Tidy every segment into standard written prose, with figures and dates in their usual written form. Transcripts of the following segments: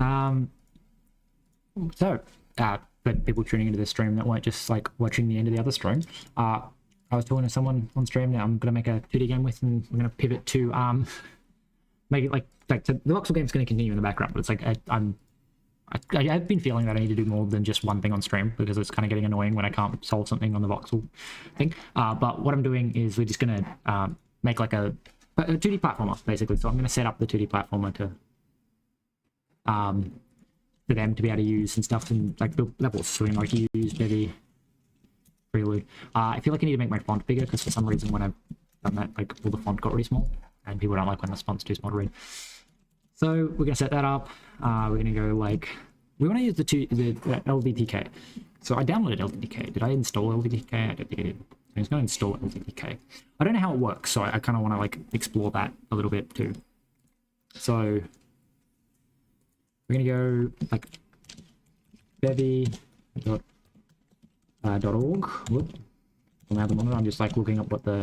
So, for people tuning into this stream that weren't just like watching the end of the other stream, I was talking to someone on stream that I'm gonna make a 2D game with, and we're gonna pivot to make it like so the voxel game's gonna continue in the background, but it's like I've been feeling that I need to do more than just one thing on stream because it's kind of getting annoying when I can't solve something on the voxel thing. But what I'm doing is we're just gonna make like a 2D platformer basically. So I'm gonna set up the 2D platformer to for them to be able to use and stuff and like build levels. So we can like use Bevy, Prelude. I feel like I need to make my font bigger because for some reason when I've done that, like all the font got really small and people don't like when the font's too small to read. So we're gonna set that up. We're gonna go like, we want to use the LDTK. So I downloaded LDTK. Did I install LDTK? I don't think I did. I'm just gonna install LDTK. I don't know how it works, so I kind of want to like explore that a little bit too. So we're gonna go like bevy.org. Whoop. Now the monitor, I'm just like looking up what the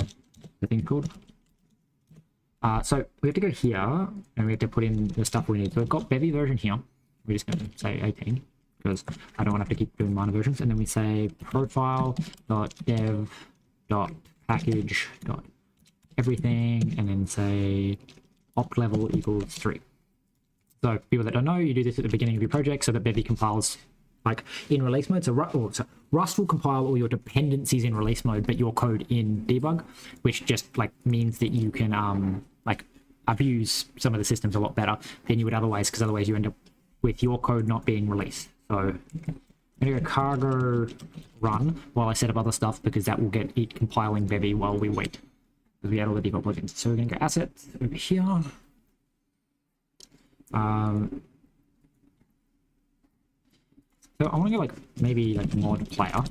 thing's called. So we have to go here and we have to put in the stuff we need. So we've got Bevy version here. We're just going to say 18 because I don't want to have to keep doing minor versions. And then we say profile.dev.package.everything and then say opt level equals 3. So people that don't know, you do this at the beginning of your project so that Bevy compiles like in release mode. So Rust will compile all your dependencies in release mode, but your code in debug, which just like means that you can like abuse some of the systems a lot better than you would otherwise, because otherwise you end up with your code not being released. So I'm gonna go cargo run while I set up other stuff because that will get it compiling Bevy while we wait because we add all the default plugins. So we're gonna go assets over here. So I want to go like maybe like mod player,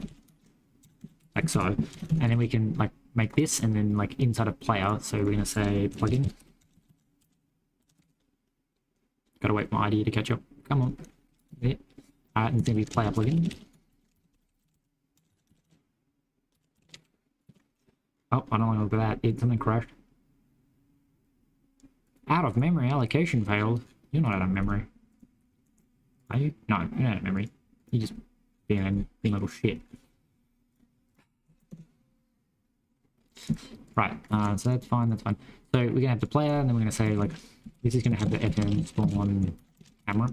like so, and then we can like make this and then like inside of player. So we're gonna say plugin. Gotta wait for my IDE to catch up. Come on. Yeah. And then we player plugin. Oh, I don't want to look at that. Did something crashed? Out of memory allocation failed. You're not out of memory. Are you? No, you're not out of memory. You just being a little shit. Right, so that's fine, that's fine. So we're gonna have the player, and then we're gonna say like, this is gonna have the FM spawn camera.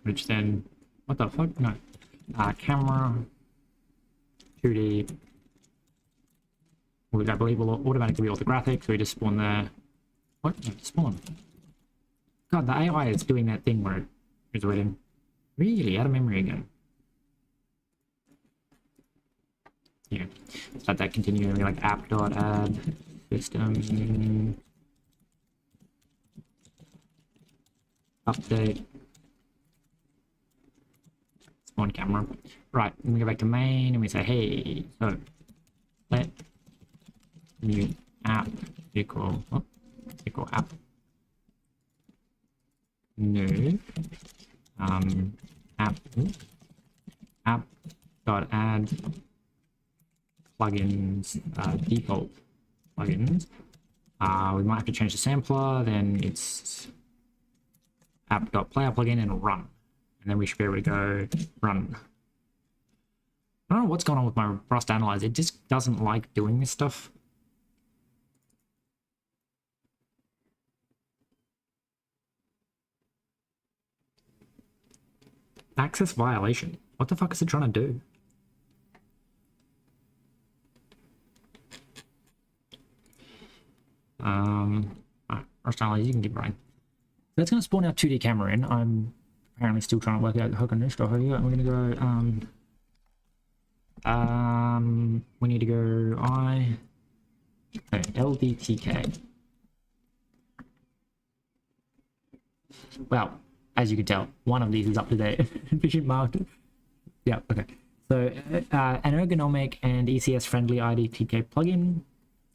Which then, what the fuck? No. Camera, 2D, which I believe will automatically be orthographic, so we just spawn there. What? No, spawn. God, the AI is doing that thing where it's waiting. Really? Out of memory again. Yeah. Let that continue and be like app.add system update spawn camera. Right, and we go back to main and we say, hey, so let new app equal app new app dot add plugins default plugins. We might have to change the sampler, then it's app.player plugin and run, and then we should be able to go run. I don't know what's going on with my Rust analyzer. It just doesn't like doing this stuff. Access violation. What the fuck is it trying to do? Rust analyzer, you can keep running. That's going to spawn our 2D camera in. I'm apparently still trying to work out how can this stuff here. And we're going to go we need to go LDTK. Well, as you can tell, one of these is up to date. Efficient marked. Yeah, okay. So an ergonomic and ECS friendly IDTK plugin,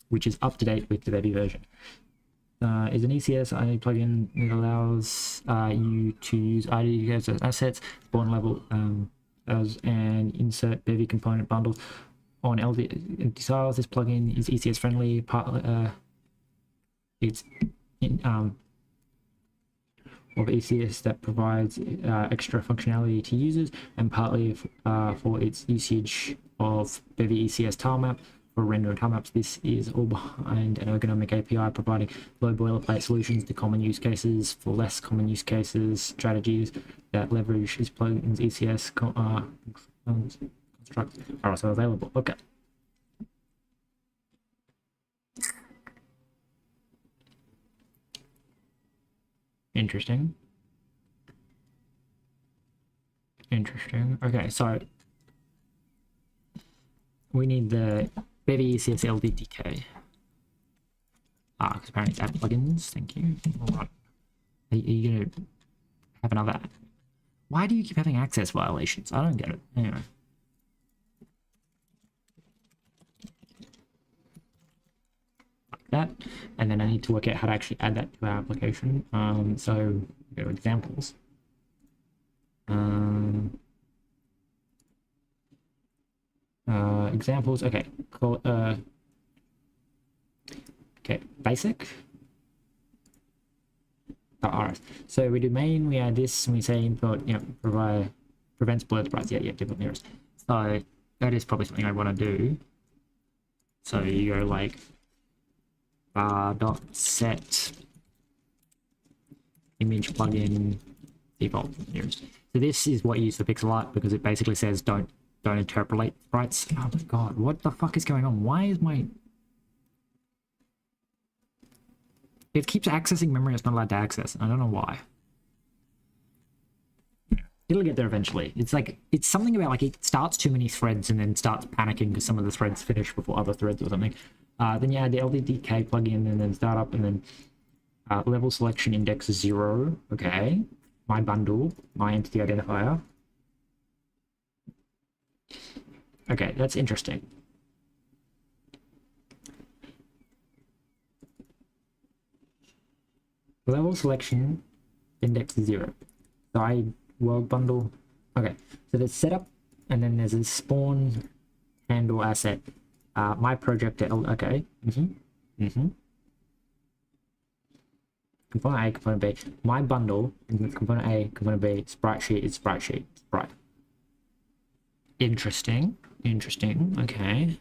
which is up to date with the Bevy version. Is an ECS ID plugin that allows you to use IDTK as assets, spawn level as and insert Bevy component bundles on LD styles. This plugin is ECS friendly. It's in, of ECS that provides extra functionality to users, and partly for its usage of Bevy ECS tile map for rendering tile maps. This is all behind an ergonomic API providing low boilerplate solutions to common use cases for less common use cases, strategies that leverage this plugin's ECS constructs are also available. Okay. Interesting. Okay, so we need the Bevy ECS LDTK. Because apparently it's add plugins. Thank you. All right. Are you gonna have another? Why do you keep having access violations? I don't get it. Anyway. Like that, and then I need to work out how to actually add that to our application. So go to examples. Examples. Okay. Call okay. Basic. Alright. So we do main. We add this, and we say input. Prevents blurred sprites. Yeah. Different mirrors. So that is probably something I want to do. So you go like dot set image plugin default mirrors. So this is what you use for pixel art because it basically says don't interpolate sprites. Oh my god, what the fuck is going on? Why is it keeps accessing memory it's not allowed to access? I don't know why. It'll get there eventually. It's like, it's something about like it starts too many threads and then starts panicking because some of the threads finish before other threads or something. Then you add the LDDK plugin and then startup and then level selection index 0. Okay. My bundle, my entity identifier. Okay, that's interesting. Level selection index 0. Side world bundle. Okay, so there's setup and then there's a spawn handle asset. My project okay. Component A, component B. My bundle, component A, component B, sprite sheet is sprite sheet. Sprite. Interesting. Okay.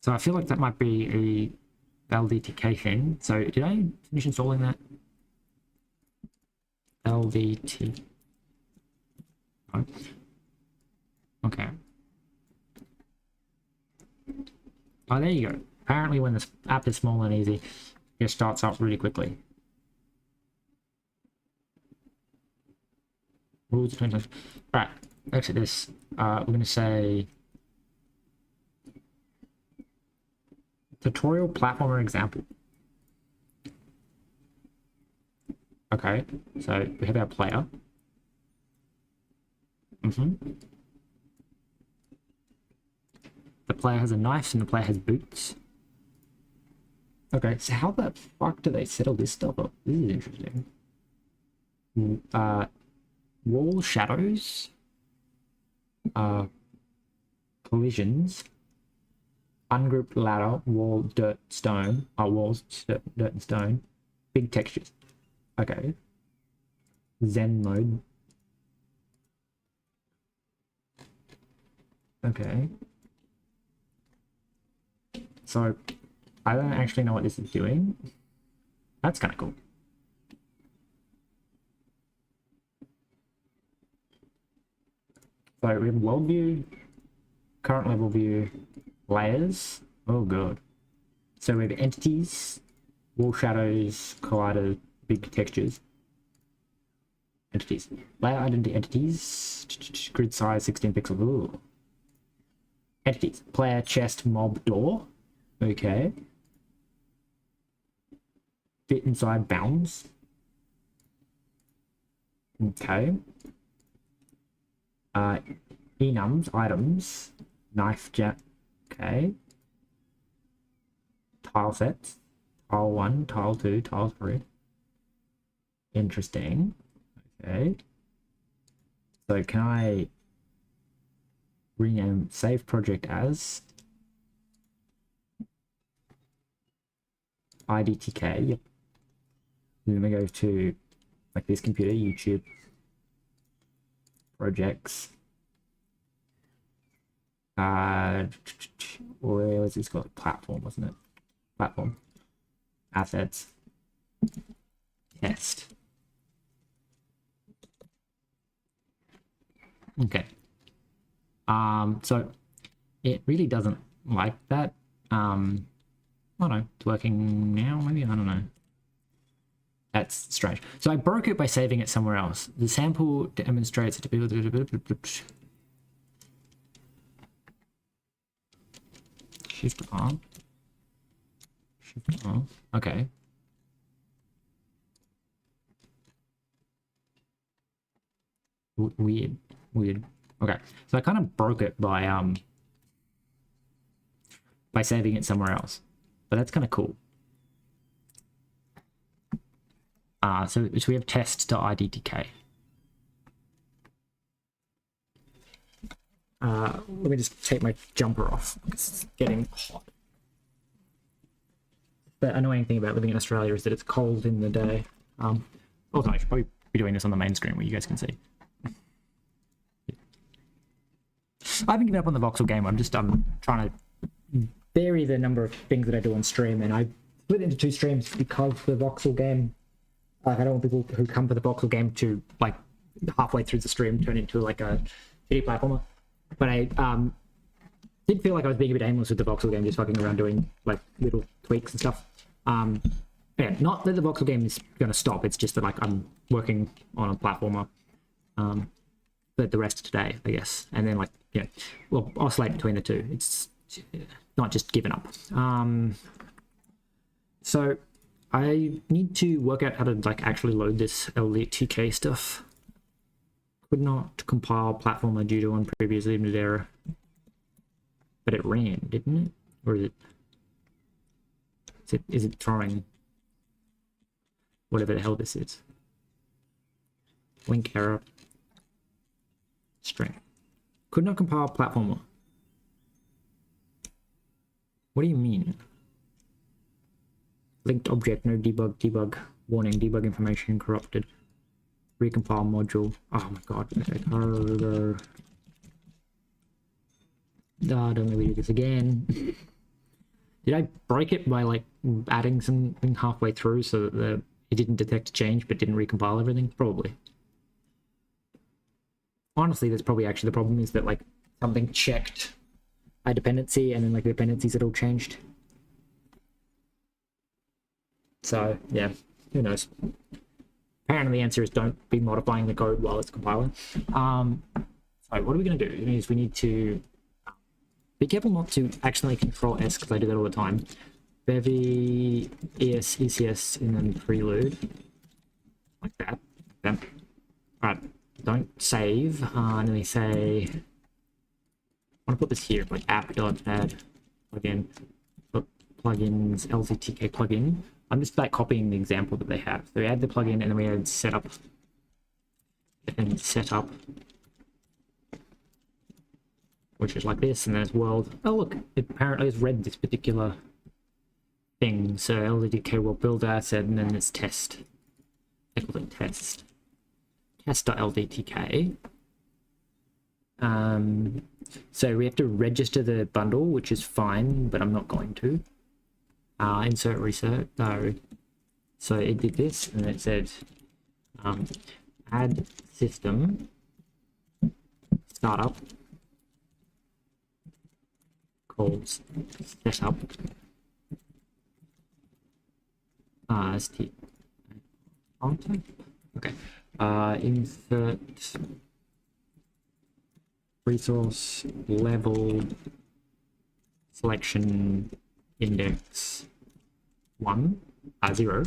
So I feel like that might be a LDTK thing. So did I finish installing that? LDT. Oh. Okay. Oh, there you go. Apparently when this app is small and easy, it starts up really quickly. Rules of 20. Right, exit this. We're going to say tutorial platformer example. Okay, so we have our player. The player has a knife and the player has boots. Okay, so how the fuck do they settle this stuff up? This is interesting. Wall shadows. Collisions. Ungrouped ladder. Wall, dirt, stone. Walls, dirt and stone. Big textures. Okay. Zen mode. Okay. So I don't actually know what this is doing. That's kind of cool. So we have world view, current level view, layers. Oh god. So we have entities, wall shadows, collider, big textures. Entities. Layer identity entities. Grid size 16 pixels. Ooh. Entities. Player, chest, mob, door. Okay. Fit inside bounds. Okay. Enums, items. Knife jet. Okay. Tile sets. Tile 1, tile 2, tile 3. Interesting. Okay. So can I rename save project as IDTK? Yep. Then we go to like this computer, YouTube, projects. Where was this called? Platform, wasn't it? Platform. Assets. Test. Okay. So it really doesn't like that. I don't know, it's working now, maybe, I don't know. That's strange. So I broke it by saving it somewhere else. The sample demonstrates to be Shift R. Shift R. Okay. Weird. Okay. So I kind of broke it by saving it somewhere else. But that's kind of cool. So we have test.idk. Let me just take my jumper off because it's getting hot. The annoying thing about living in Australia is that it's cold in the day. Also, I should probably be doing this on the main screen where you guys can see. I haven't given up on the voxel game. I'm just trying to vary the number of things that I do on stream, and I split into 2 streams because the voxel game, like, I don't want people who come for the voxel game to, like, halfway through the stream turn into like a shitty platformer. But I did feel like I was being a bit aimless with the voxel game, just fucking around doing like little tweaks and stuff. Yeah, not that the voxel game is going to stop, it's just that like I'm working on a platformer for the rest of today, I guess. And then like, yeah, we'll oscillate between the two. It's not just given up. So I need to work out how to like actually load this LDTK stuff. Could not compile platformer due to one previously admitted error. But it ran, didn't it? Or is it throwing whatever the hell this is? Link error. String. Could not compile platformer. What do you mean? Linked object, no debug, warning, debug information corrupted. Recompile module. Oh my god. Okay. Don't let me do this again. Did I break it by like adding something halfway through so that it didn't detect a change but didn't recompile everything? Probably. Honestly, that's probably actually the problem, is that like something checked a dependency and then like the dependencies had all changed. So yeah, who knows? Apparently the answer is don't be modifying the code while it's compiling. So what are we going to do? It means we need to be careful not to accidentally control S, because I do that all the time. Bevy, ES, ECS, and then prelude. Like that. Then, alright, don't save. And then we say, I want to put this here, like app.add plugin, plugins, LZTK plugin. I'm just like copying the example that they have. So we add the plugin and then we add setup. And setup. Which is like this, and then it's world. Oh look, it apparently has read this particular thing. So LZTK will build asset, and then there's test. I call it test. Test.ldtk. So we have to register the bundle, which is fine, but I'm not going to. Insert reset. No. So it did this, and it said add system startup called setup st okay, insert resource level selection index 0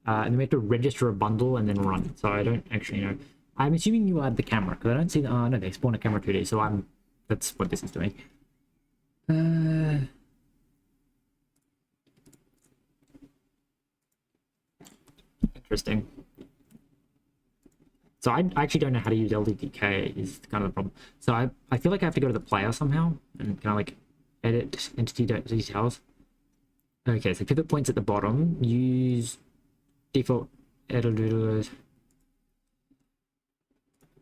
and then we have to register a bundle and then run. So I don't actually know. I'm assuming you add the camera, because I don't see the no, they spawn a camera 2D, so that's what this is doing. Interesting. So I actually don't know how to use LDTK, is kind of the problem. So I feel like I have to go to the player somehow and kind of like edit entity details. Okay, so pivot points at the bottom. Use default editors.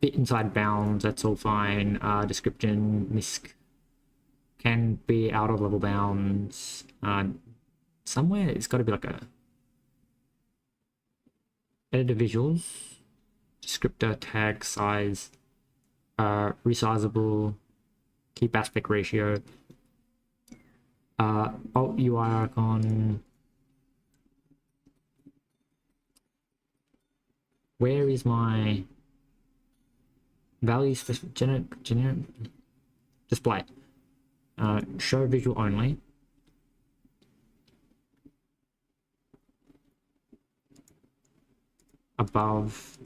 Fit inside bounds, that's all fine. Description, misc can be out of level bounds. Somewhere it's got to be like a editor visuals, descriptor, tag, size, resizable, keep aspect ratio, alt UI icon. Where is my value specific generic display? Show visual only. Above.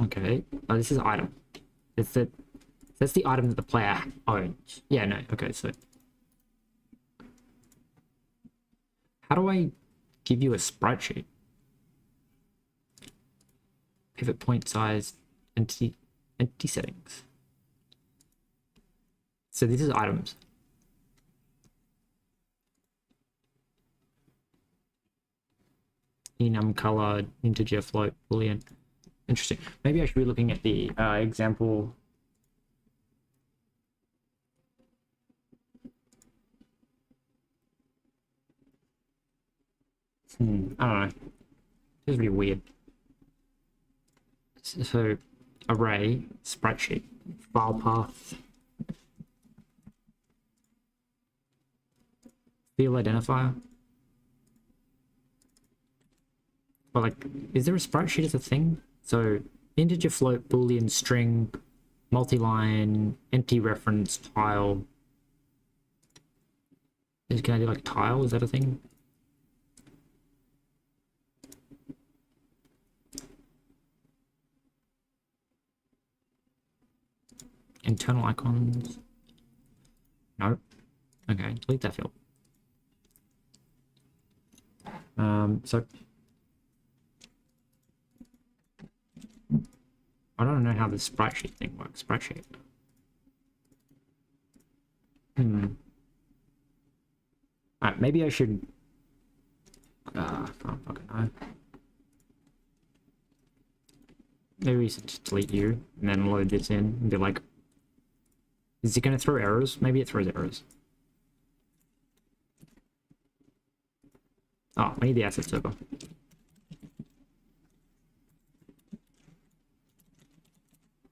Okay, this is item. That's the item that the player owns. Yeah, no. Okay, so how do I give you a sprite sheet? Pivot point size, entity settings. So this is items. Enum, color, integer, float, boolean. Interesting. Maybe I should be looking at the example. I don't know. It's really weird. So, array, sprite sheet, file path, field identifier. But like, is there a sprite sheet as a thing? So, integer, float, boolean, string, multi-line, empty reference, tile. Can I do like tile? Is that a thing? Internal icons. Nope. Okay, delete that field. So I don't know how this sprite sheet thing works. Sprite sheet. Maybe I should. I can't fucking know. Maybe we should just delete you and then load this in and be like, is it going to throw errors? Maybe it throws errors. Oh, we need the asset server.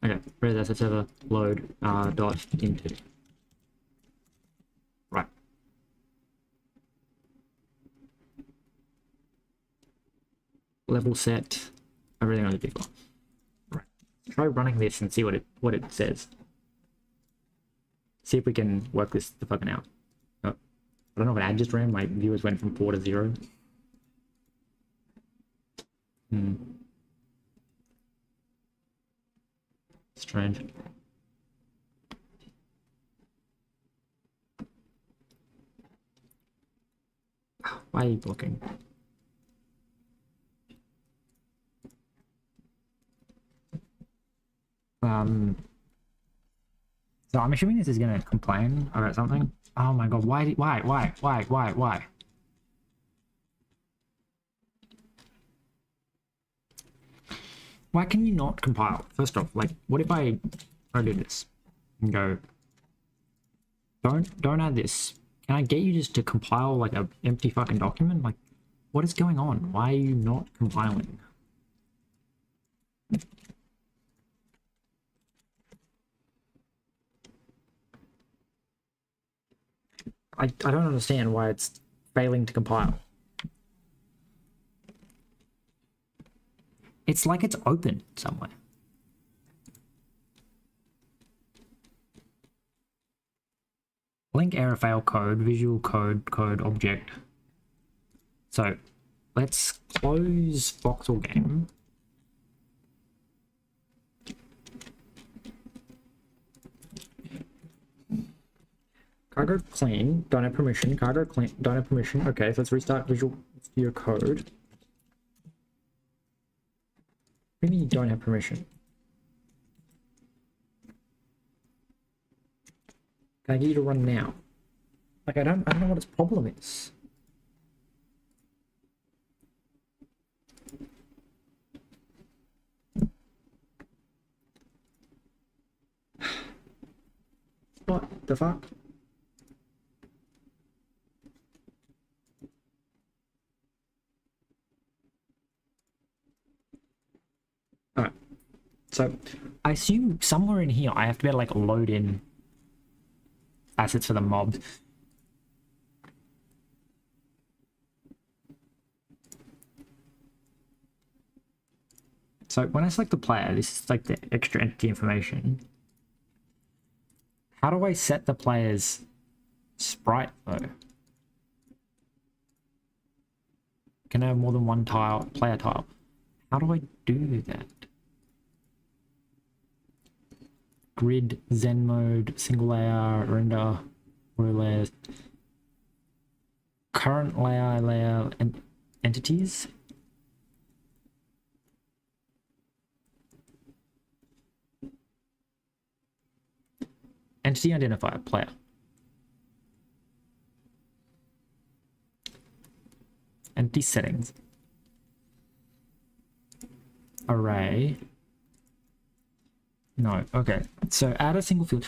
Okay, where's the asset server? Load dot into. Right. Level set, everything on the default. Right. Try running this and see what it says. See if we can work this the fucking out. Oh, I don't know if an ad just ran. My viewers went from 4 to 0. Strange. Why are you blocking? So I'm assuming this is gonna complain about something. Oh my god, why? Why can you not compile? First off, like, what if I do this and go, don't add this. Can I get you just to compile like a empty fucking document? Like, what is going on? Why are you not compiling? I don't understand why it's failing to compile. It's like it's open somewhere. Link error fail code, visual code object. So let's close voxel game. Cargo clean, don't have permission. Cargo clean, don't have permission. Okay, so let's restart Visual Studio Code. Maybe you don't have permission. Can I get you to run now? Like, I don't know what its problem is. What the fuck? Alright. So I assume somewhere in here I have to be able to like load in assets for the mobs. So when I select the player, this is like the extra entity information. How do I set the player's sprite though? Can I have more than one player tile? How do I do that? Grid, Zen mode, single layer, render, row layers, current layer, and entities. Entity identifier, player. Entity settings. Array. No, okay. So add a single field.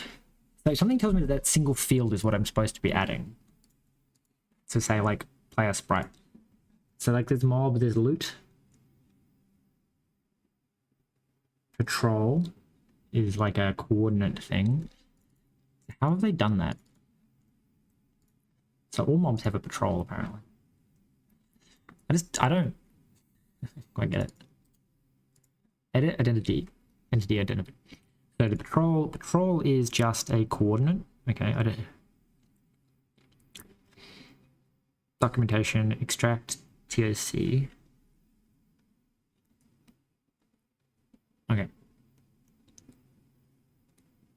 So something tells me that that single field is what I'm supposed to be adding. So say like player sprite. So like there's mob, there's loot. Patrol is like a coordinate thing. How have they done that? So all mobs have a patrol apparently. I don't quite get it. Edit identity. Entity identity. So the patrol is just a coordinate. Okay, I don't. Documentation, extract TOC. Okay.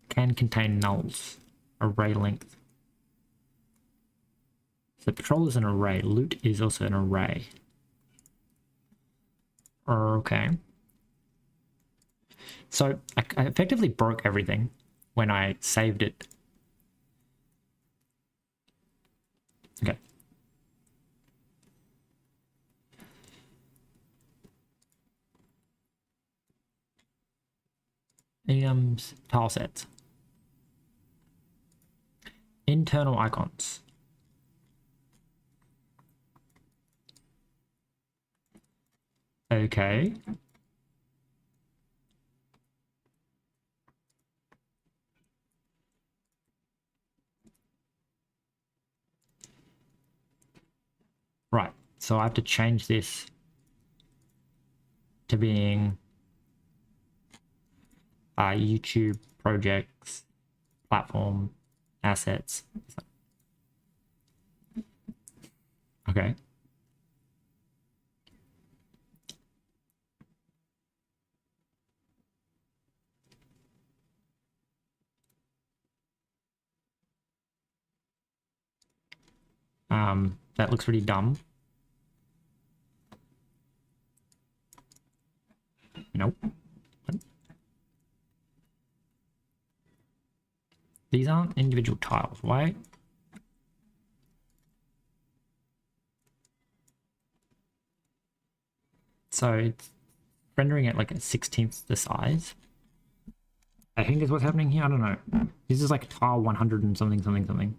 Can contain nulls. Array length. So patrol is an array. Loot is also an array. Okay. So I effectively broke everything when I saved it. Okay. Tile sets. Internal icons. Okay. Right, so I have to change this to being YouTube projects, platform, assets. Okay. That looks pretty dumb. Nope. These aren't individual tiles. Why? So it's rendering it like a 16th the size. I think is what's happening here. I don't know. This is like tile 100 and something.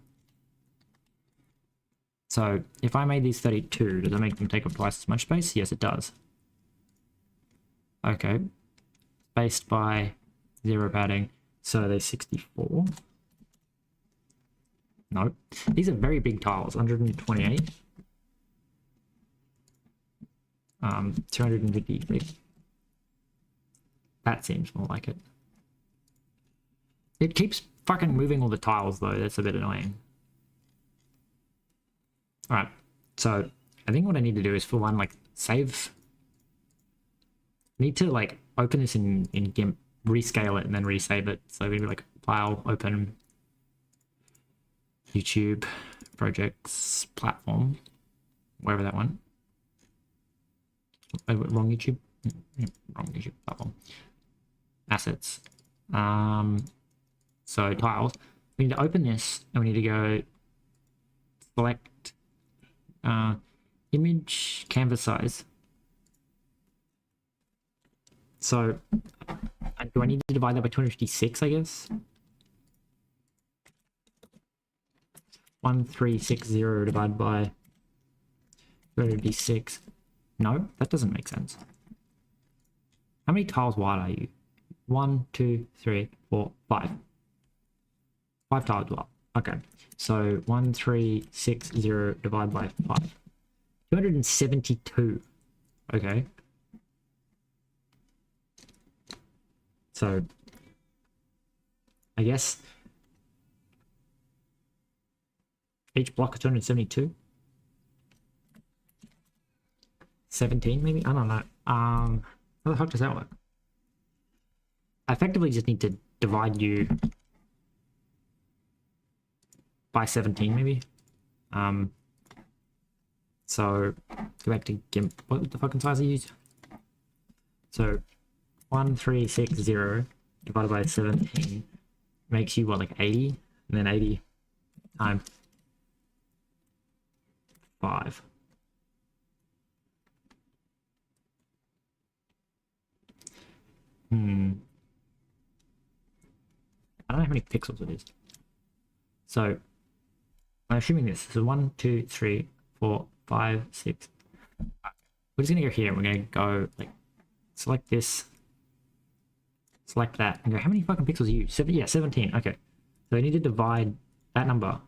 So if I made these 32, does that make them take up twice as much space? Yes, it does. Okay. Spaced by 0 padding. So they're 64. Nope. These are very big tiles. 128. 253. That seems more like it. It keeps fucking moving all the tiles though. That's a bit annoying. Alright, so I think what I need to do is for one, like, save. I need to like open this in GIMP, rescale it, and then resave it. So maybe like file, open, YouTube, projects, platform, wherever that one. Oh, wrong YouTube. Wrong YouTube platform. Assets. So tiles. we need to open this and we need to go select image canvas size. So do I need to divide that by 256, I guess? 1360 divided by 256. No, that doesn't make sense. How many tiles wide are you? 1, 2, 3, 4, 5. 5 tiles wide. Okay, so 1360 divided by 5. 272. Okay. So I guess each block is 272. 17 maybe? I don't know. How the fuck does that work? I effectively just need to divide you by 17 maybe. So go back to GIMP. What the fucking size I use? So 1360 divided by 17 makes you what, like 80? And then 80 times 5. I don't know how many pixels it is. So I'm assuming this is 1, 2, 3, 4, 5, 6. We're just gonna go here and we're gonna go like select this, select that, and go, how many fucking pixels are you? 17. Okay. So I need to divide that number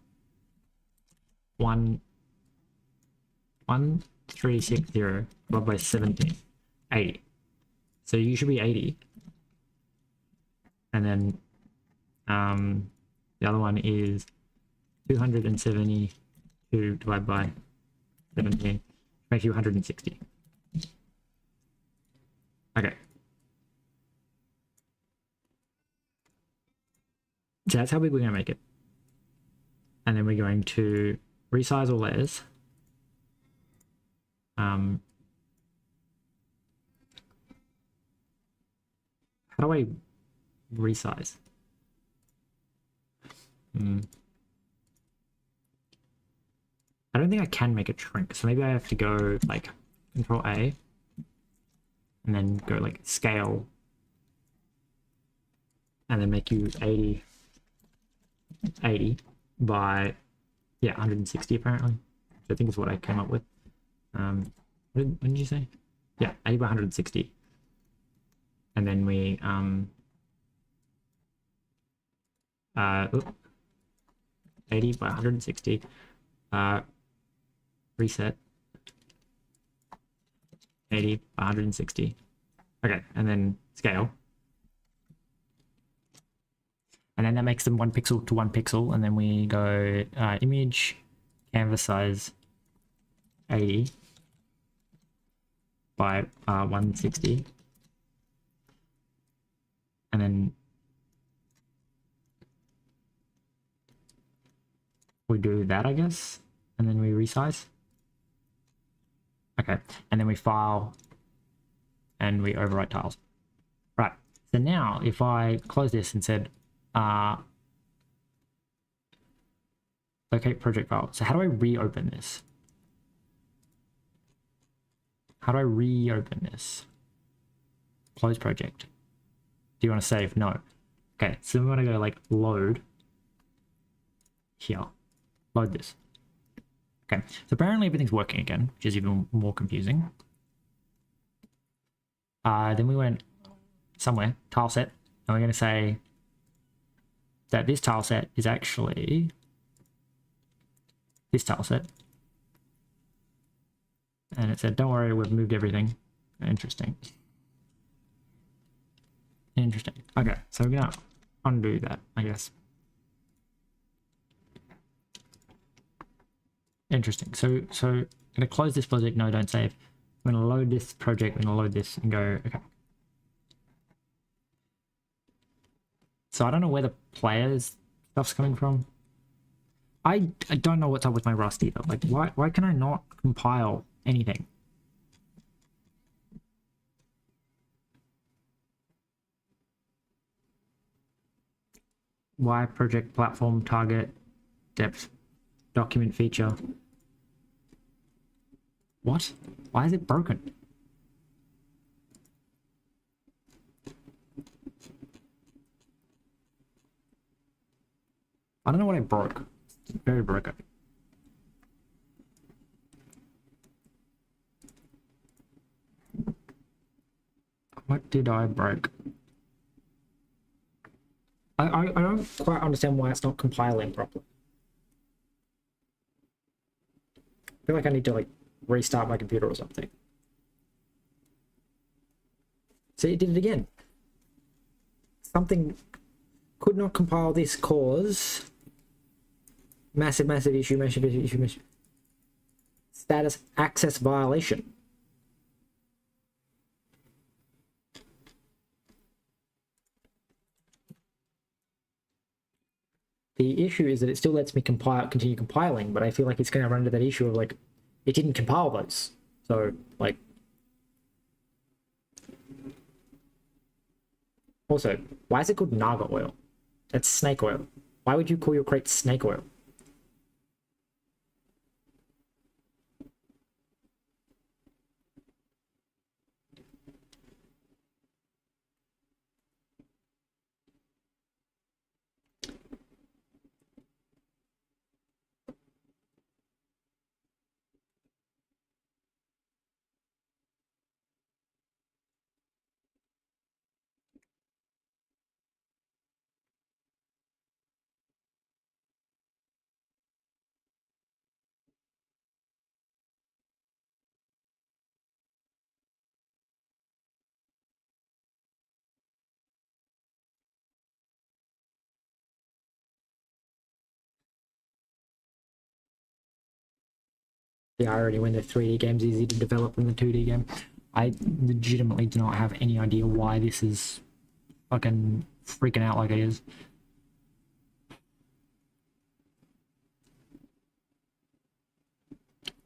1360 divided by 17. 80. So you should be 80. And then the other one is 272 divided by 17 makes you 160. Okay. So that's how big we're going to make it. And then we're going to resize all layers. How do I resize? I don't think I can make it shrink, so maybe I have to go like Control A and then go like scale and then make you 80 by 160 apparently, which I think is what I came up with. What did you say? Yeah, 80 by 160. And then we 80 by 160 reset 80 by 160. Okay, and then scale, and then that makes them 1 pixel to 1 pixel, and then we go image canvas size 80 by 160, and then we do that, I guess, and then we resize. Okay, and then we file and we overwrite tiles. Right, so now if I close this and said locate project file, so how do I reopen this? How do I reopen this? Close project. Do you want to save? No. Okay, so we want to go like load here. Load this. Okay, so apparently everything's working again, which is even more confusing. Then we went somewhere, tile set, and we're going to say that this tile set is actually this tile set. And it said, don't worry, we've moved everything. Interesting. Interesting. Okay, so we're going to undo that, I guess. Interesting. So I'm going to close this project. No, don't save. I'm going to load this project. I'm going to load this and go, okay. So I don't know where the players stuff's coming from. I don't know what's up with my Rust either. Like, why can I not compile anything? Why project platform target depth document feature? What? Why is it broken? I don't know what it broke. It's very broken. What did I break? I don't quite understand why it's not compiling properly. I feel like I need to like restart my computer or something. See, it did it again. Something could not compile this cause massive issue. Status access violation. The issue is that it still lets me continue compiling, but I feel like it's going to run into that issue of like it didn't compile those. So like, also, why is it called Naga oil? That's snake oil. Why would you call your crate snake oil? The irony when the 3D game's easy to develop than the 2D game. I legitimately do not have any idea why this is fucking freaking out like it is.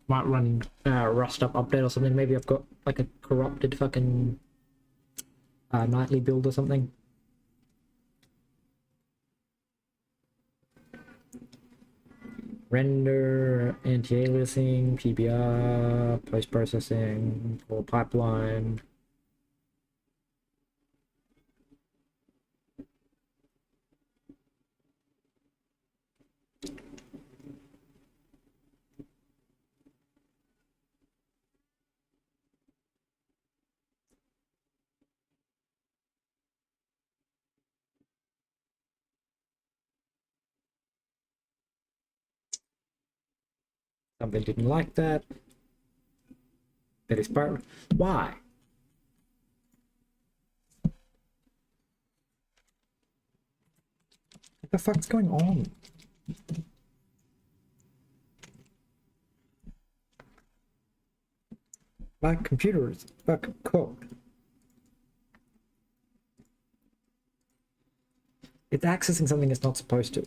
Might run rust up update or something. Maybe I've got like a corrupted fucking nightly build or something. Render, anti-aliasing, PBR, post-processing, or pipeline. Something didn't like that. That is part. Why? What the fuck's going on? My computer is fucking cooked. It's accessing something it's not supposed to.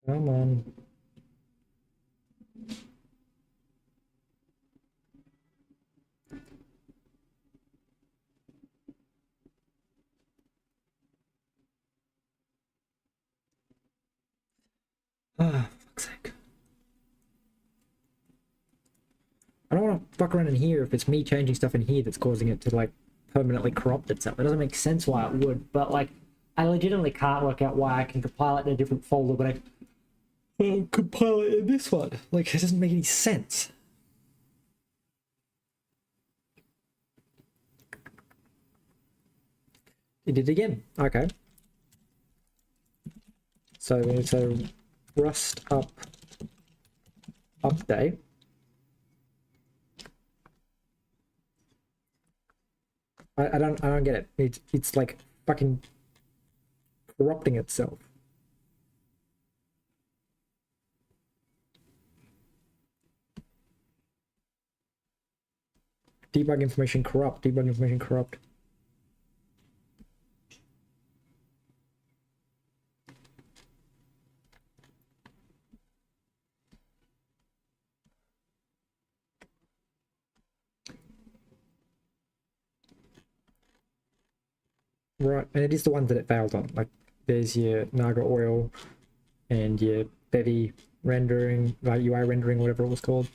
Come on. Ah, fuck's sake. I don't want to fuck around in here if it's me changing stuff in here that's causing it to like permanently corrupt itself. It doesn't make sense why it would, but like I legitimately can't work out why I can compile it in a different folder, but I compile it in this one. Like it doesn't make any sense. It did it again. Okay. So it's a rust up update. I don't get it. It's like fucking corrupting itself. Debug information corrupt. Debug information corrupt. Right, and it is the ones that it failed on. Like there's your Naga oil and your Bevy rendering, like UI rendering, whatever it was called.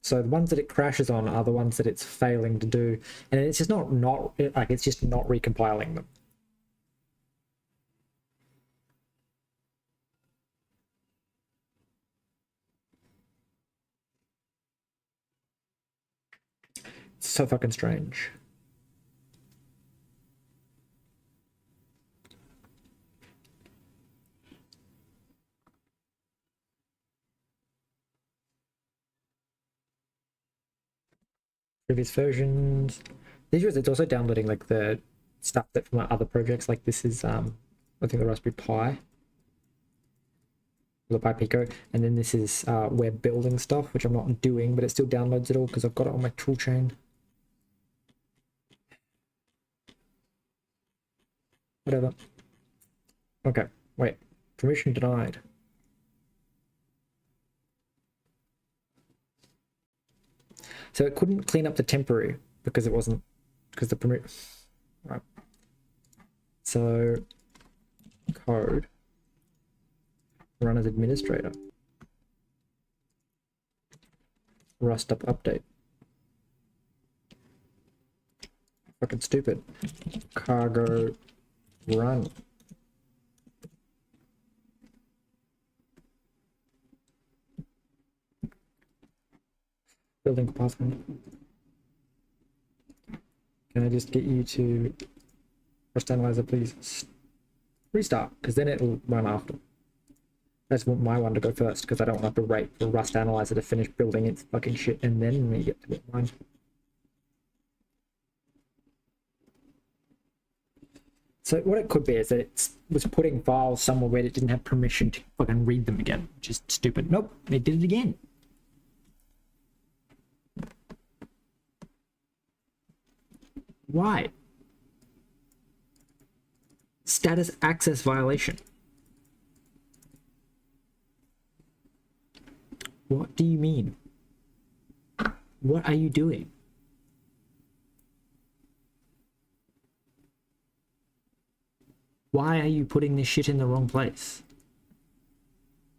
So the ones that it crashes on are the ones that it's failing to do, and it's just not like it's just not recompiling them. It's so fucking strange. Previous versions. It's also downloading like the stuff that from other projects. Like this is I think the Raspberry Pi, the Pi Pico, and then this is web building stuff, which I'm not doing, but it still downloads it all because I've got it on my tool chain. Whatever. Okay, wait. Permission denied. So it couldn't clean up the temporary because it wasn't, because the permit, right. So code, run as administrator, rust up update. Fucking stupid. Cargo run. Building compartment. Can I just get you to Rust Analyzer, please? Restart, because then it'll run after. I just want my one to go first, because I don't want to have to wait for Rust Analyzer to finish building its fucking shit, and then we get to get mine. So what it could be is that it was putting files somewhere where it didn't have permission to fucking read them again, which is stupid. Nope, they did it again. Why? Status access violation. What do you mean? What are you doing? Why are you putting this shit in the wrong place?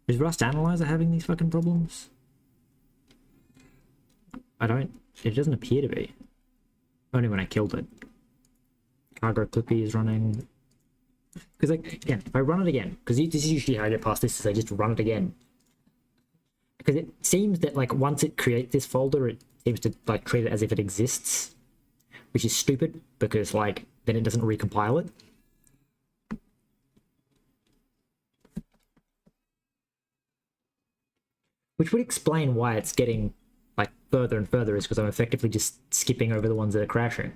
Is Rust Analyzer having these fucking problems? It doesn't appear to be. Only when I killed it. Cargo Clippy is running. Because, like, again, if I run it again, because this is usually how I get past this, is I just run it again. Because it seems that, like, once it creates this folder, it seems to, like, treat it as if it exists. Which is stupid, because, like, then it doesn't recompile it. Which would explain why it's getting, like, further and further, is because I'm effectively just skipping over the ones that are crashing.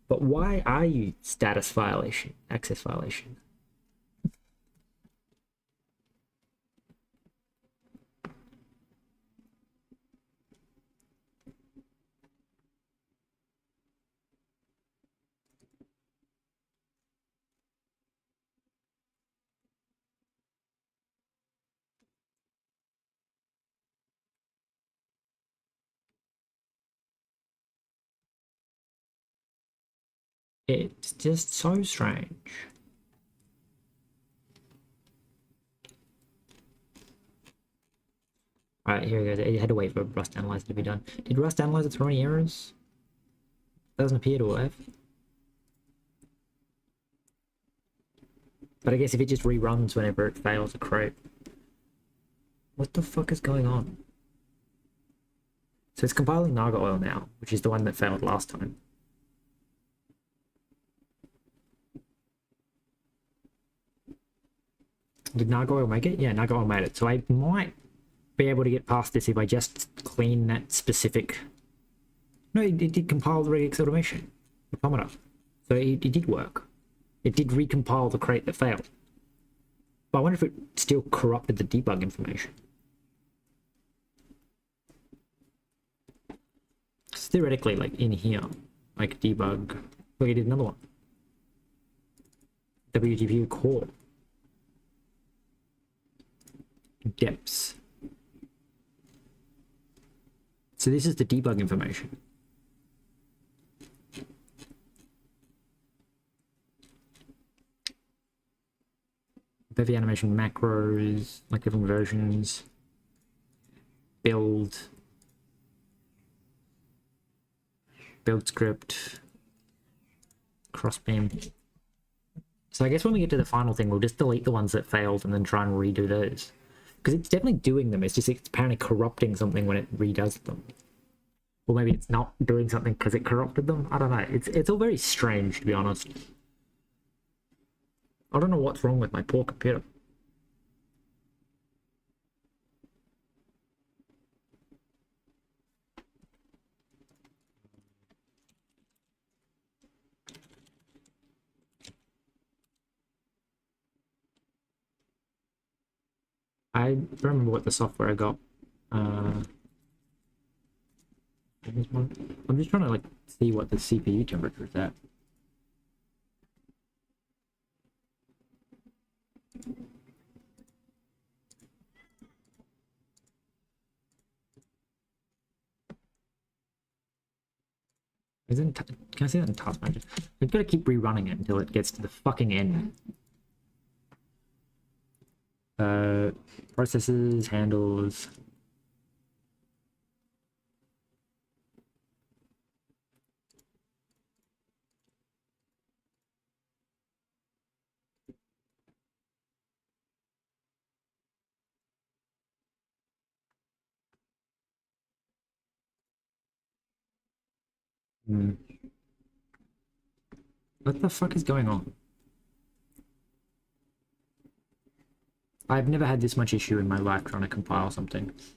But why are you status violation, access violation? It's just so strange. Alright, here we go. You had to wait for Rust Analyzer to be done. Did Rust Analyzer throw any errors? Doesn't appear to have. But I guess if it just reruns whenever it fails a crate. What the fuck is going on? So it's compiling Naga oil now, which is the one that failed last time. Did Naga oil make it? Yeah, Naga oil made it. So I might be able to get past this if I just clean that specific... No, it did compile the regex automation. automata. So it did work. It did recompile the crate that failed. But I wonder if it still corrupted the debug information. Theoretically, like in here, like debug. Look, it did another one. WGPU core. Depths. So this is the debug information. Bevy animation macros, like different versions. Build script. Crossbeam. So I guess when we get to the final thing, we'll just delete the ones that failed and then try and redo those. Because it's definitely doing them, it's just it's apparently corrupting something when it redoes them. Or maybe it's not doing something because it corrupted them. I don't know. It's all very strange, to be honest. I don't know what's wrong with my poor computer. I don't remember what the software I got. I'm just trying to like see what the CPU temperature is at. Can I see that in task manager? I've got to keep rerunning it until it gets to the fucking end. Processes, handles. What the fuck is going on? I've never had this much issue in my life trying to compile something. It's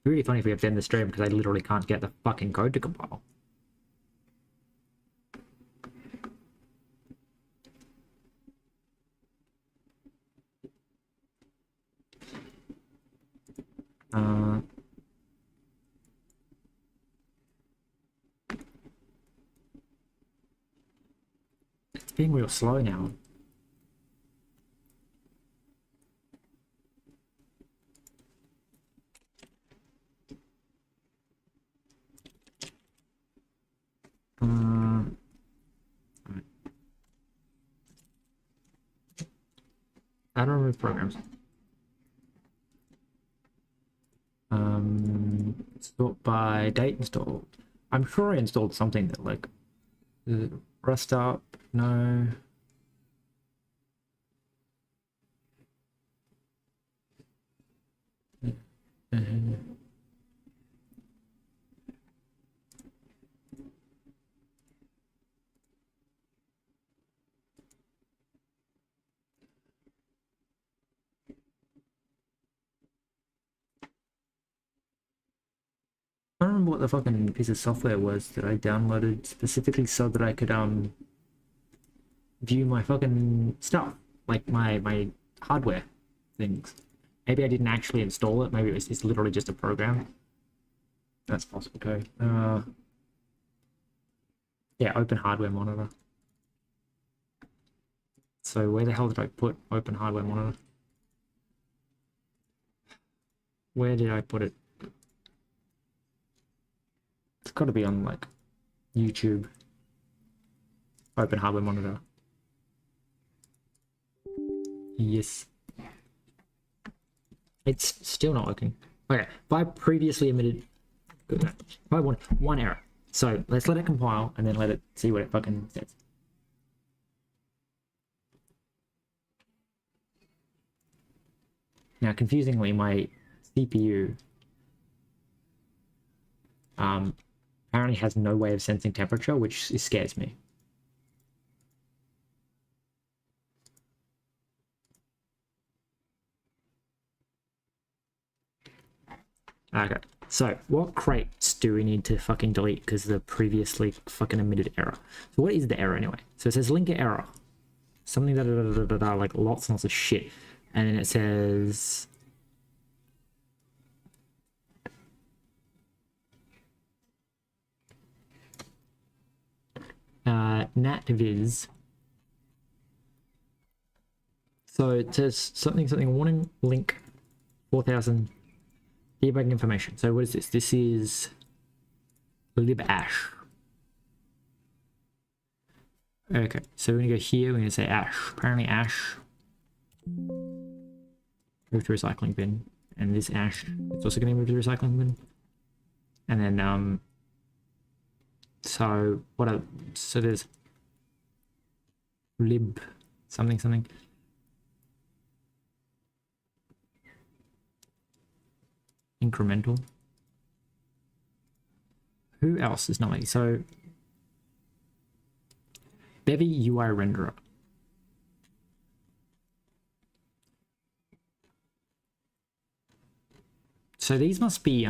really funny if we have to end the stream because I literally can't get the fucking code to compile. It's being real slow now. I don't remove programs. Sort by date installed. I'm sure I installed something that like rust up. No. I don't remember what the fucking piece of software was that I downloaded specifically so that I could view my fucking stuff, like my hardware things. Maybe I didn't actually install it. Maybe it's literally just a program. That's possible too. Yeah, open hardware monitor. So where the hell did I put open hardware monitor? Where did I put it? It's got to be on like YouTube. Open hardware monitor. Yes. It's still not working. Okay, if I previously emitted, if I want one error. So let's let it compile and then let it see what it fucking says. Now, confusingly, my CPU apparently has no way of sensing temperature, which scares me. Okay, So what crates do we need to fucking delete because the previously fucking emitted error? So what is the error anyway? So it says linker error. Something that like lots and lots of shit. And then it says natviz. So it says something warning link 4000 debugging information. So what is this? This is libash. Okay, so we're gonna go here, we're gonna say ash. Apparently ash. Move to recycling bin. And this ash, it's also gonna move to the recycling bin. And then so there's lib something. Incremental. Who else is not? So Bevy UI renderer. So these must be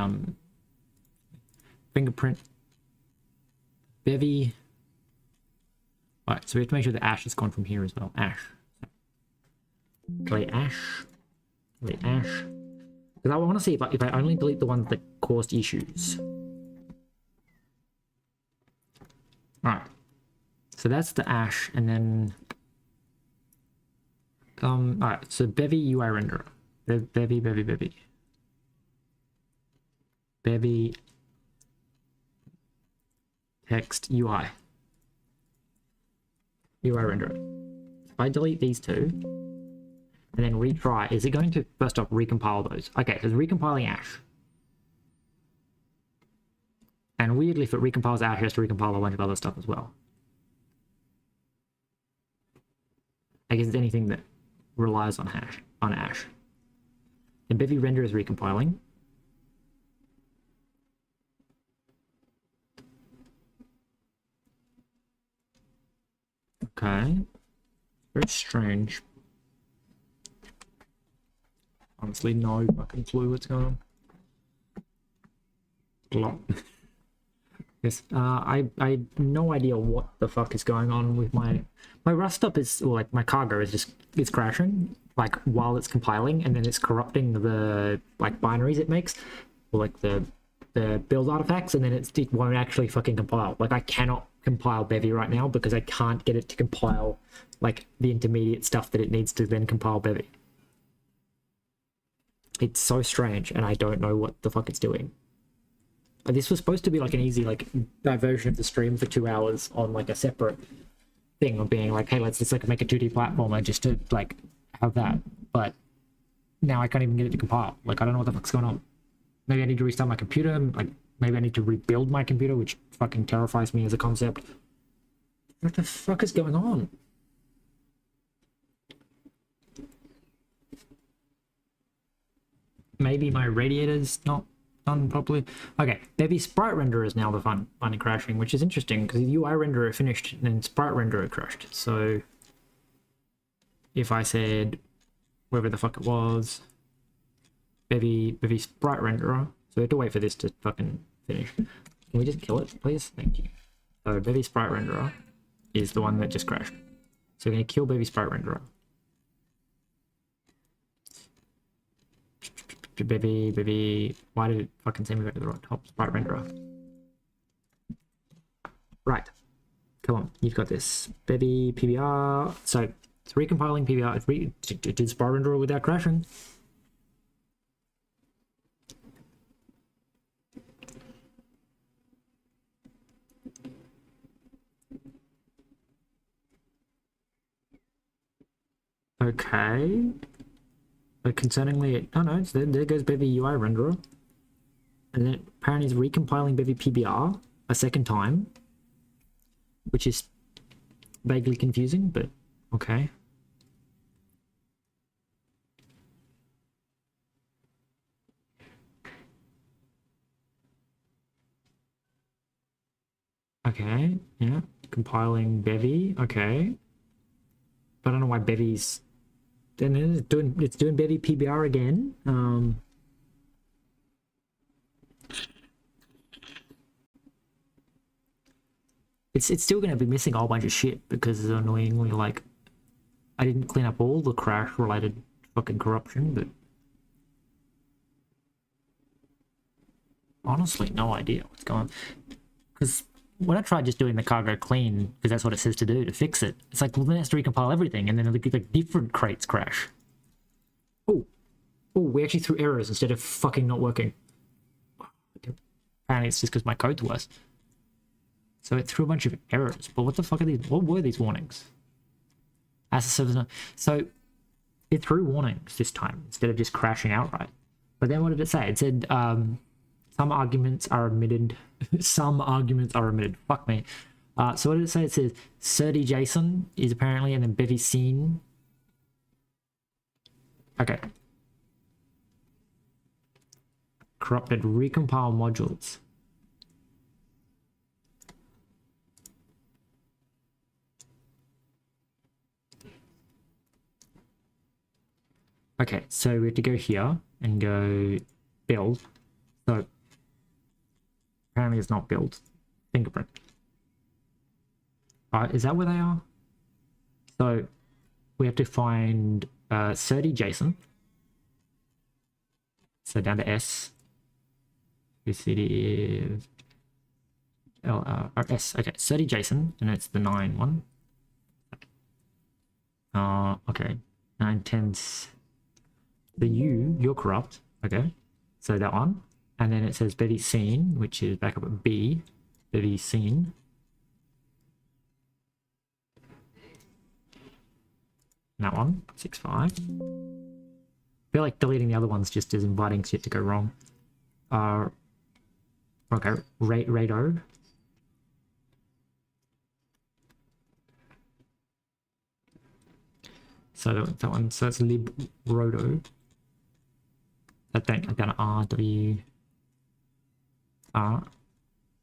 fingerprint Bevy. Alright, so we have to make sure the ash has gone from here as well. Ash. Delete ash. Delete ash. Because I want to see if I only delete the ones that caused issues. Alright. So that's the ash, and then alright, so Bevy UI renderer. Bevy text UI renderer. If I delete these two and then retry, is it going to first off recompile those? Okay, so it's recompiling ash. And weirdly, if it recompiles ash, it has to recompile a bunch of other stuff as well. I guess it's anything that relies on ash. The Bevy render is recompiling. Okay. Very strange. Honestly, no fucking clue what's going on. Yes, I have no idea what the fuck is going on with my Rust stuff is, or like my cargo is it's crashing like while it's compiling, and then it's corrupting the like binaries it makes, or like the build artifacts, and then it won't actually fucking compile. Like I cannot compile Bevy right now because I can't get it to compile like the intermediate stuff that it needs to then compile Bevy. It's so strange, and I don't know what the fuck it's doing. This was supposed to be like an easy like diversion of the stream for 2 hours on like a separate thing of being like, hey, let's just like make a 2D platformer just to like have that. But now I can't even get it to compile. Like I don't know what the fuck's going on. Maybe I need to restart my computer. Like maybe I need to rebuild my computer, which fucking terrifies me as a concept. What the fuck is going on? Maybe my radiator's not done properly. Okay, Bevy sprite renderer is now the funny crashing, which is interesting because the UI renderer finished and then sprite renderer crashed. So if I said wherever the fuck it was, Bevy sprite renderer, so we have to wait for this to fucking finish. Can we just kill it, please? Thank you. So Bevy sprite renderer is the one that just crashed. So we're gonna kill Bevy sprite renderer. Bevy, why did it fucking send me back to the right top? Sprite renderer. Right. Come on, you've got this. Bevy PBR. So it's recompiling PBR. It did sprite renderer without crashing. Okay. But concerningly, oh no, there goes Bevy UI renderer. And then apparently it's recompiling Bevy PBR a second time, which is vaguely confusing, but okay. Okay, yeah, compiling Bevy, okay. But I don't know why Bevy's then it's doing Bevy PBR again. It's still going to be missing a whole bunch of shit because annoyingly, like, I didn't clean up all the crash-related fucking corruption, but honestly, no idea what's going on. Because when I tried just doing the cargo clean, because that's what it says to do, to fix it, it's like, well, then it has to recompile everything, and then like different crates crash. Oh, we actually threw errors instead of fucking not working. Apparently it's just because my code's worse. So it threw a bunch of errors, but what the fuck are these? What were these warnings? As a service, so it threw warnings this time instead of just crashing outright. But then what did it say? It said some arguments are omitted. Some arguments are omitted. Fuck me. So what did it say? It says Surdy JSON is apparently, and then Bevy scene. Okay. Corrupted recompile modules. Okay, so we have to go here and go build. So apparently it's not build. Fingerprint. Alright, is that where they are? So we have to find Surdy JSON. So down to S. This it is or S. Okay, Surdy JSON, and it's the 9 one. Okay. 9 10s. The you're corrupt. Okay. So that one. And then it says Bevy scene, which is back up at B. Bevy scene. That one. 6.5. I feel like deleting the other ones just is inviting shit to go wrong. Okay. Rado. So that one. So it's librodo. I've done RW.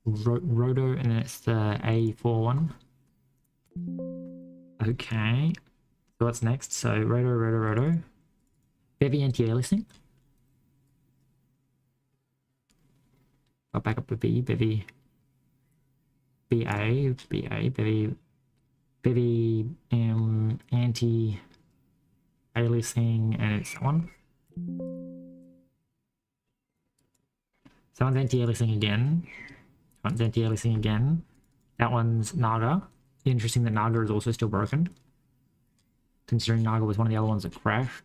Rodo, and then it's the A4 one. Okay. So what's next? So Rodo. Bevy anti-aliasing. I'll back up to B. Bevy. BA. Bevy anti-aliasing, and it's that one. Someone's anti-aliasing again. One's anti-aliasing again. That one's Naga. Interesting that Naga is also still broken, considering Naga was one of the other ones that crashed.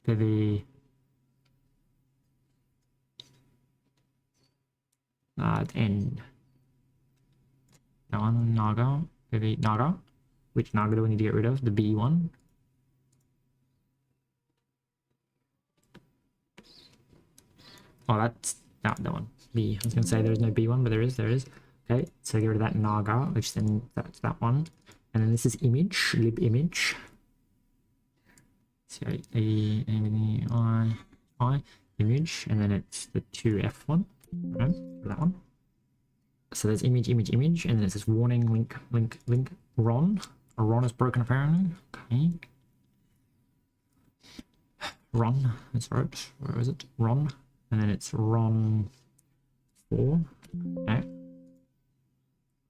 Bevy. End. That one, Naga. Bevy Naga. Which Naga do we need to get rid of? The B one. Oh, that's that one. B. I was going to say there's no B one, but there is. Okay, so get rid of that Naga, which then that's that one. And then this is image, lib image. So I image, and then it's the 2F one. Right, that one. So there's image, and then it says warning, link, Ron. Ron is broken apparently. Okay. Ron, that's right. Where is it? Ron. And then it's Ron 4. Okay.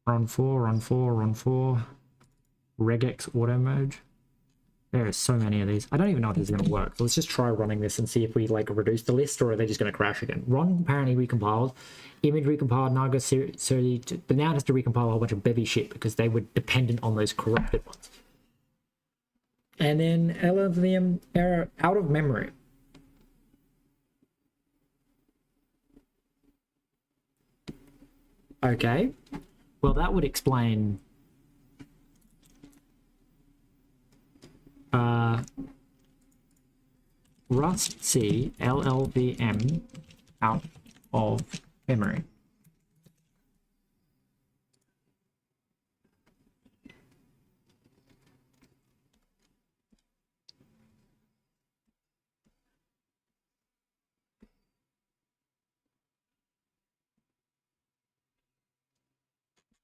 Ron 4. Regex auto mode. There are so many of these. I don't even know if this is going to work. So let's just try running this and see if we like reduce the list, or are they just going to crash again. Ron apparently recompiled. Image recompiled. Naga but now it has to recompile a whole bunch of Bevy shit because they were dependent on those corrupted ones. And then LLVM error out of memory. Okay, well that would explain Rust C LLVM out of memory.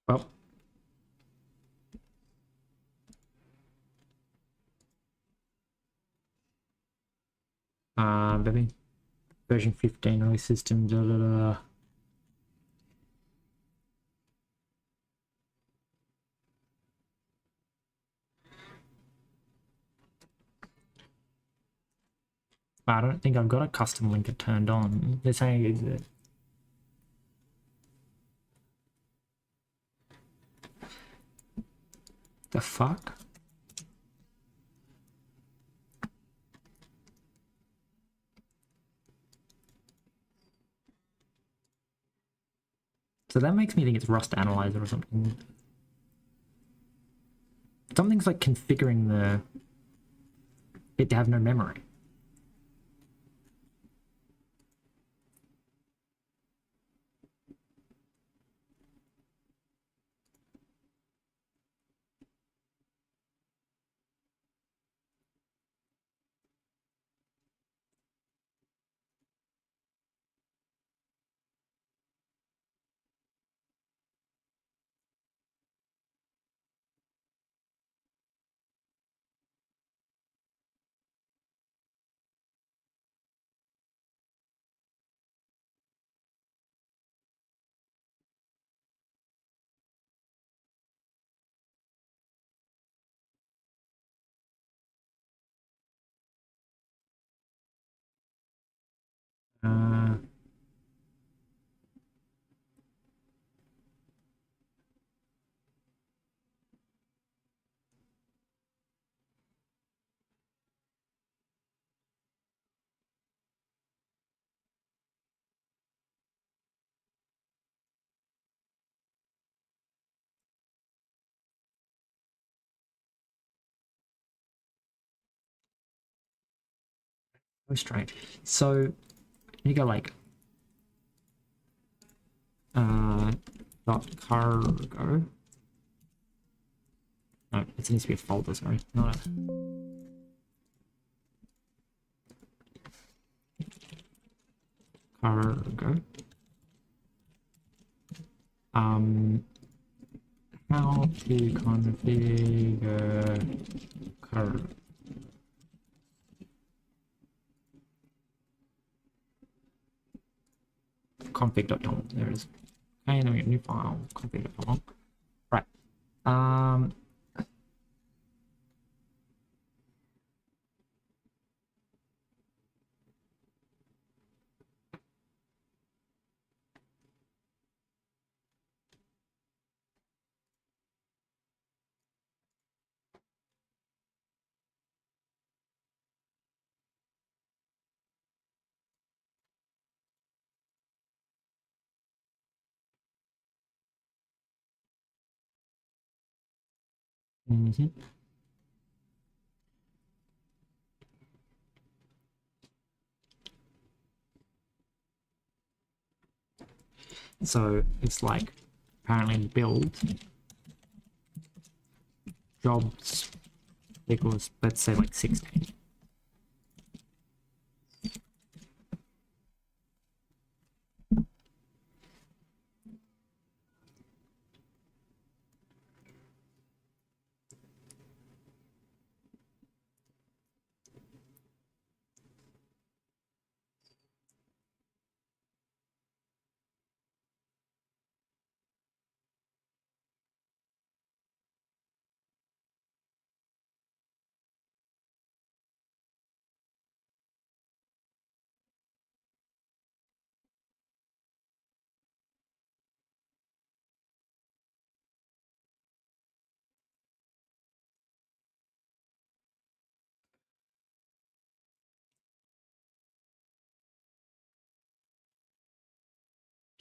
Well, Bevy version 15 release system. I don't think I've got a custom linker turned on. They're saying is it. The fuck? So that makes me think it's Rust Analyzer or something. Something's like configuring it to have no memory. Uh, so strange. So you go like dot cargo. No, it needs to be a folder, sorry. Not a cargo. How to configure cargo. Config.tom. There it is. Okay, then we get a new file. Config.tom. Right. So it's like apparently build jobs equals, let's say like 16.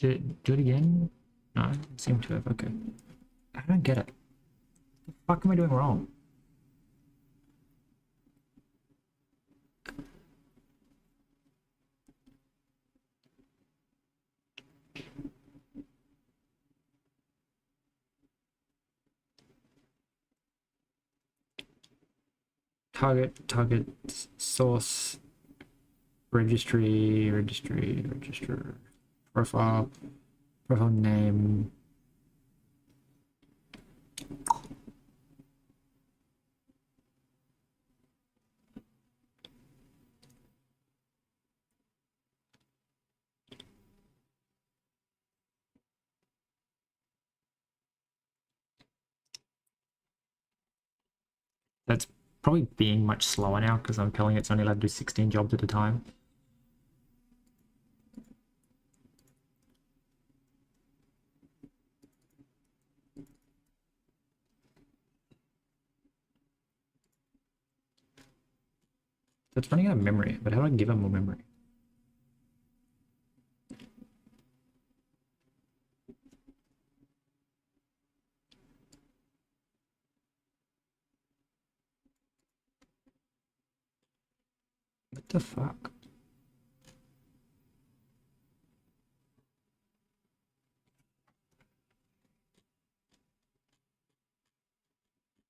Do it again? No, it seemed to have. Okay. I don't get it. What the fuck am I doing wrong? Target source register profile name. That's probably being much slower now because I'm telling it it's only allowed to do 16 jobs at a time. So it's running out of memory, but how do I give it more memory? What the fuck?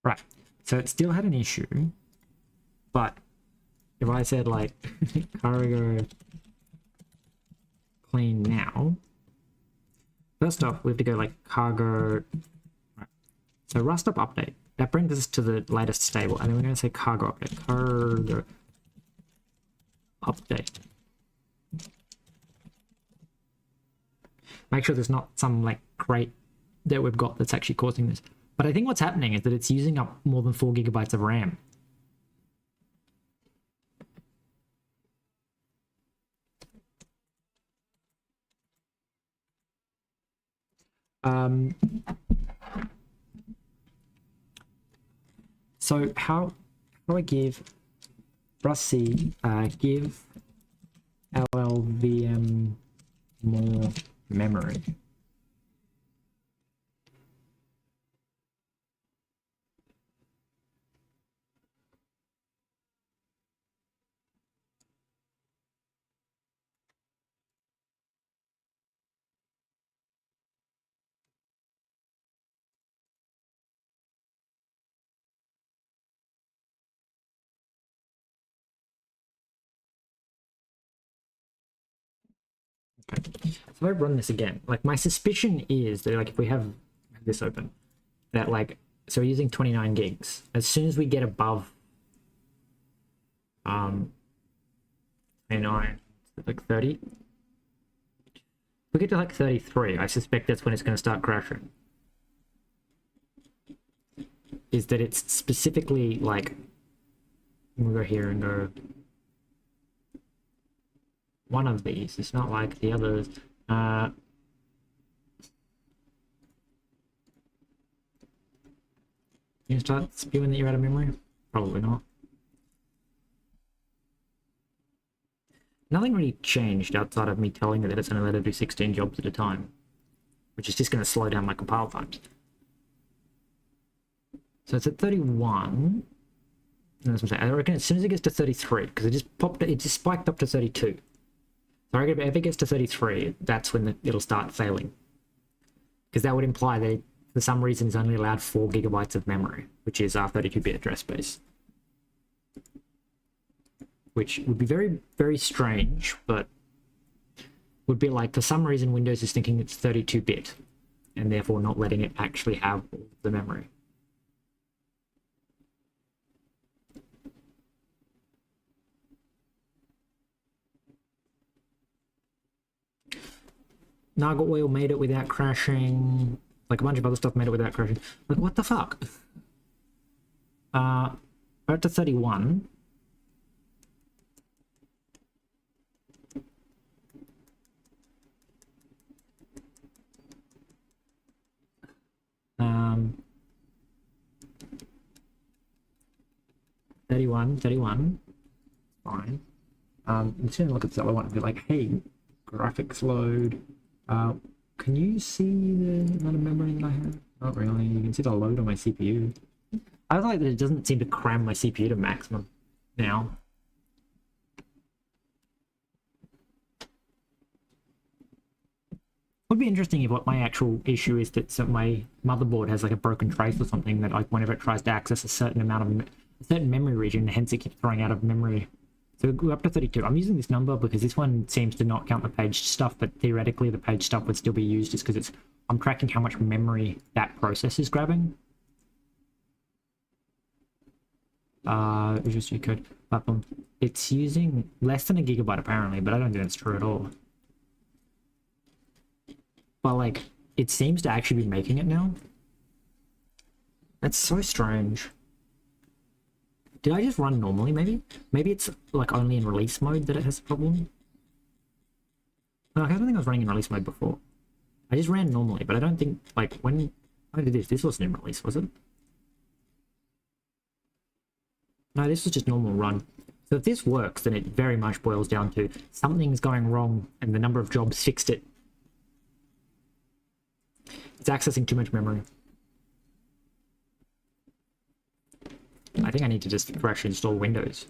Right, so it still had an issue, but if I said like cargo clean now, first off we have to go like cargo, right. So rust up update, that brings us to the latest stable, and then we're going to say cargo update, cargo update. Make sure there's not some like crate that we've got that's actually causing this. But I think what's happening is that it's using up more than 4 gigabytes of RAM. So how do I give Rusty give LLVM more memory? Okay. So if I run this again, like my suspicion is that like if we have this open, that like, so we're using 29 gigs. As soon as we get above 29, like 30, if we get to like 33, I suspect that's when it's going to start crashing. Is that it's specifically like, we'll go here and go one of these. It's not like the others. You start spewing that you're out of memory? Probably not. Nothing really changed outside of me telling it that it's only allowed to do 16 jobs at a time, which is just going to slow down my compile times. So it's at 31. And that's what I'm saying. I reckon as soon as it gets to 33, because it just spiked up to 32. So I reckon if it gets to 33, that's when it'll start failing. Because that would imply that it, for some reason it's only allowed 4 gigabytes of memory, which is our 32-bit address space. Which would be very, very strange, but would be like, for some reason Windows is thinking it's 32-bit, and therefore not letting it actually have all the memory. Nugget Wheel made it without crashing. Like a bunch of other stuff made it without crashing. Like, what the fuck? We're up to 31. Um, 31. Fine. I'm just gonna look at the other one and be like, hey, graphics load. Can you see the amount of memory that I have? Not really. You can see the load on my CPU. I like that it doesn't seem to cram my CPU to maximum now. Would be interesting if what my actual issue is that my motherboard has like a broken trace or something that like whenever it tries to access a certain amount of a certain memory region, hence it keeps throwing out of memory. So we're up to 32. I'm using this number because this one seems to not count the page stuff, but theoretically the page stuff would still be used just because I'm tracking how much memory that process is grabbing. Visual Studio Code platform. It's using less than a gigabyte apparently, but I don't think that's true at all. But like, it seems to actually be making it now. That's so strange. Did I just run normally, maybe? Maybe it's like only in release mode that it has a problem. No, I don't think I was running in release mode before. I just ran normally, but I don't think, like, when I did this wasn't in release, was it? No, this was just normal run. So if this works, then it very much boils down to something's going wrong and the number of jobs fixed it. It's accessing too much memory. I think I need to just fresh install Windows.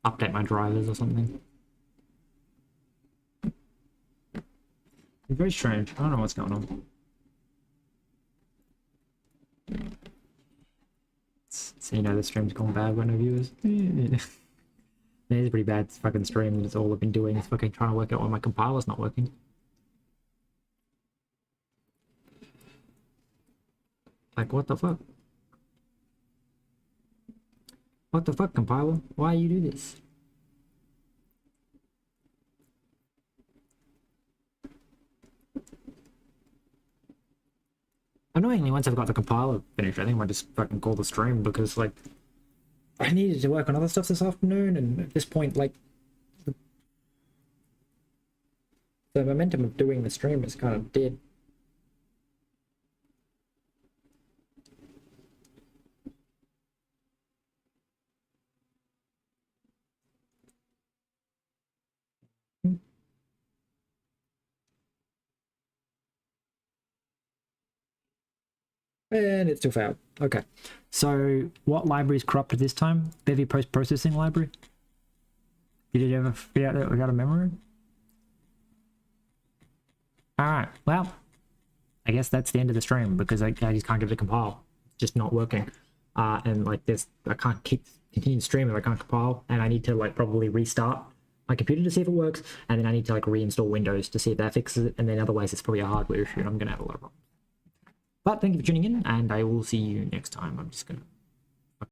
Update my drivers or something. It's very strange. I don't know what's going on. So you know the stream's gone bad when no viewers. It's a pretty bad fucking stream. That's all I've been doing is fucking trying to work out why my compiler's not working. Like, what the fuck? What the fuck, compiler? Why you do this? Annoyingly, once I've got the compiler finished, I think I might just fucking call the stream because, like, I needed to work on other stuff this afternoon, and at this point, like, the momentum of doing the stream is kind of dead. And it still failed. Okay. So what library is corrupted this time? Bevy post-processing library? Did it ever figure out that we got a memory? Alright, well, I guess that's the end of the stream because I just can't get it to compile. It's just not working. And like this, I can't continue to stream if I can't compile, and I need to like probably restart my computer to see if it works, and then I need to like reinstall Windows to see if that fixes it, and then otherwise it's probably a hardware issue and I'm gonna have a lot of problems. But thank you for tuning in, and I will see you next time. I'm just gonna